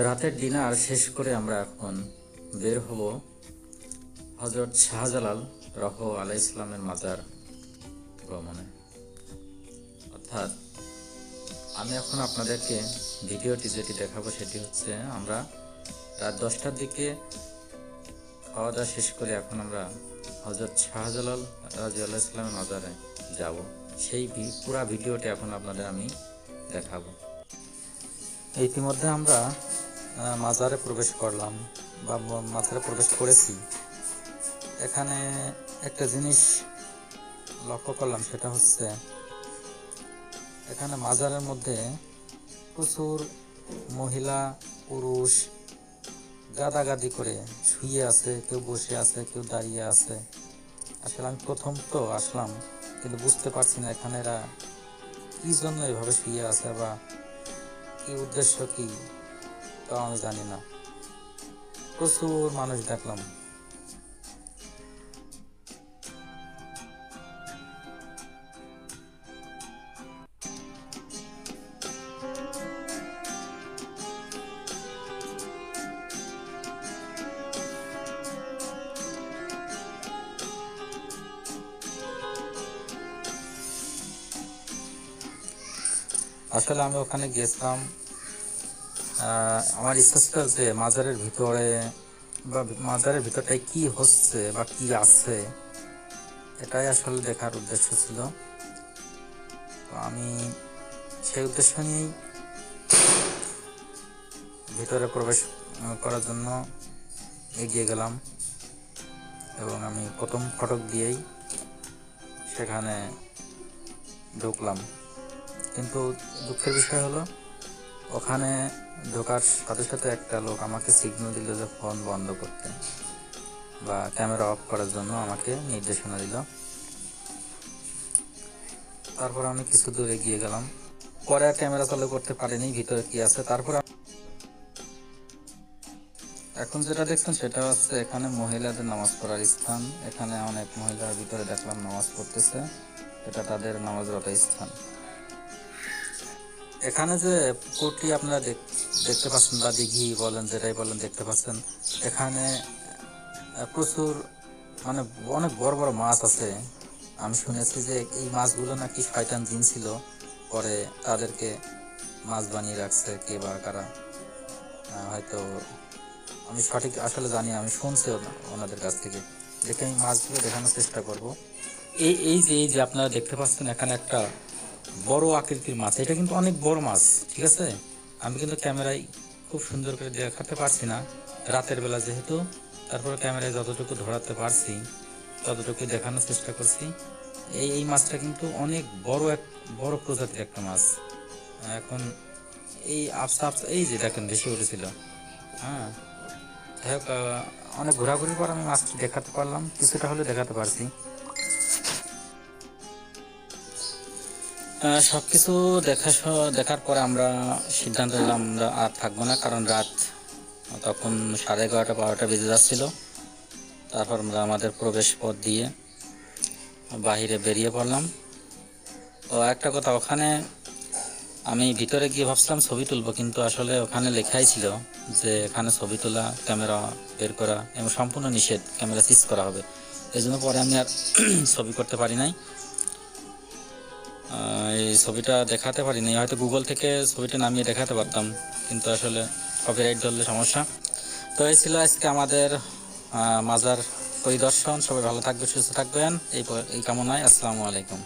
রাতের ডিনার শেষ করে আমরা এখন বের হব হযরত শাহজালাল রহ আলাইহিস সালামের মাজার ভ্রমণে। অর্থাৎ আমি এখন আপনাদেরকে ভিডিওটি যেটি দেখাবো সেটি হচ্ছে আমরা রাত 10টার দিকে খাওয়া দাওয়া শেষ করে এখন আমরা হযরত শাহজালাল রাদিয়াল্লাহু আলাইহিস সালামের মাজারে যাব। সেই পুরো ভিডিওটি এখন আপনাদের আমি দেখাবো। ইতিমধ্যে আমরা মাজারে প্রবেশ করলাম বা মাজারে প্রবেশ করেছি। এখানে একটা জিনিস লক্ষ্য করলাম, সেটা হচ্ছে এখানে মাজারের মধ্যে প্রচুর মহিলা পুরুষ গাদাগাদি করে শুয়ে আছে, কেউ বসে আছে, কেউ দাঁড়িয়ে আছে। আসলে আমি প্রথম তো আসলাম, কিন্তু বুঝতে পারছি না এখানে এরা কি জন্য এভাবে শুয়ে আছে বা কি উদ্দেশ্য কি, তাও আমি জানি না। প্রচুর মানুষ দেখলাম। আসলে আমি ওখানে গেছিলাম, আমার ইচ্ছা ছিল যে মাজারের ভিতরে বা মাজারের ভিতরটায় কি হচ্ছে বা কি আছে, এটাই আসলে দেখার উদ্দেশ্য ছিল। তো আমি সেই উদ্দেশ্য নিয়েই ভিতরে প্রবেশ করার জন্য এগিয়ে গেলাম এবং আমি প্রথম ফটক দিয়েই সেখানে ঢুকলাম। কিন্তু দুঃখের বিষয় হলো, ওখানে ঢোকার সাথে সাথে একটা লোক আমাকে সিগন্যাল দিল যে ফোন বন্ধ করতে বা ক্যামেরা অফ করার জন্য আমাকে নির্দেশনা দিল। তারপর আমি কিছু দূর এগিয়ে গেলাম, পরে আর ক্যামেরা চালু করতে পারিনি ভিতরে কি আছে। তারপর এখন যেটা দেখছেন সেটা হচ্ছে এখানে মহিলাদের নামাজ পড়ার স্থান। এখানে অনেক মহিলার ভিতরে দেখলাম নামাজ পড়তেছে, এটা তাদের নামাজরত স্থান। এখানে যে পুকুরটি আপনারা দেখতে পাচ্ছেন বা দিঘি বলেন, যেটাই বলেন দেখতে পাচ্ছেন, এখানে প্রচুর মানে অনেক বড় বড় মাছ আছে। আমি শুনেছি যে এই মাছগুলো নাকি শয়তান জিন ছিল, পরে তাদেরকে মাছ বানিয়ে রাখছে কে বা কারা, হয়তো আমি সঠিক আসলে জানি, আমি শুনছি ওনাদের কাছ থেকে। দেখে আমি মাছগুলো দেখানোর চেষ্টা করব। এই যে আপনারা দেখতে পাচ্ছেন এখানে একটা বড় আকৃতির মাছ, এটা কিন্তু অনেক বড় মাছ, ঠিক আছে। আমি কিন্তু ক্যামেরায় খুব সুন্দর করে দেখাতে পারছি না রাতের বেলা যেহেতু, তারপরে ক্যামেরায় যতটুকু ধরাতে পারছি ততটুকু দেখানোর চেষ্টা করছি। এই মাছটা কিন্তু অনেক বড় প্রজাতির একটা মাছ। এখন এই আফসা এই যে দেখেন ভেসে উঠেছিল। হ্যাঁ, যাই হোক, অনেক ঘোরাঘুরির পর আমি মাছটি দেখাতে পারলাম, কিছুটা হলে দেখাতে পারছি। সবকিছু দেখার পরে আমরা সিদ্ধান্ত নিলাম আমরা আর থাকবো না, কারণ রাত তখন 11:30-12টা বেজে যাচ্ছিল। তারপর আমরা আমাদের প্রবেশ পথ দিয়ে বাহিরে বেরিয়ে পড়লাম। তো একটা কথা, ওখানে আমি ভিতরে গিয়ে ভাবছিলাম ছবি তুলবো, কিন্তু আসলে ওখানে লেখাই ছিল যে এখানে ছবি তোলা, ক্যামেরা বের করা এবং সম্পূর্ণ নিষেধ, ক্যামেরা সিজ করা হবে। এই জন্য পরে আমি আর ছবি করতে পারি নাই, এই ছবিটা দেখাতে পারিনি। হয়তো গুগল থেকে ছবিটা নামিয়ে দেখাতে পারতাম, কিন্তু আসলে কপিরাইট ধরলে সমস্যা। তো এই ছিল আজকে আমাদের মাজার পরিদর্শন। সবাই ভালো থাকবে, সুস্থ থাকবেন এই কামনায়। আসসালামু আলাইকুম।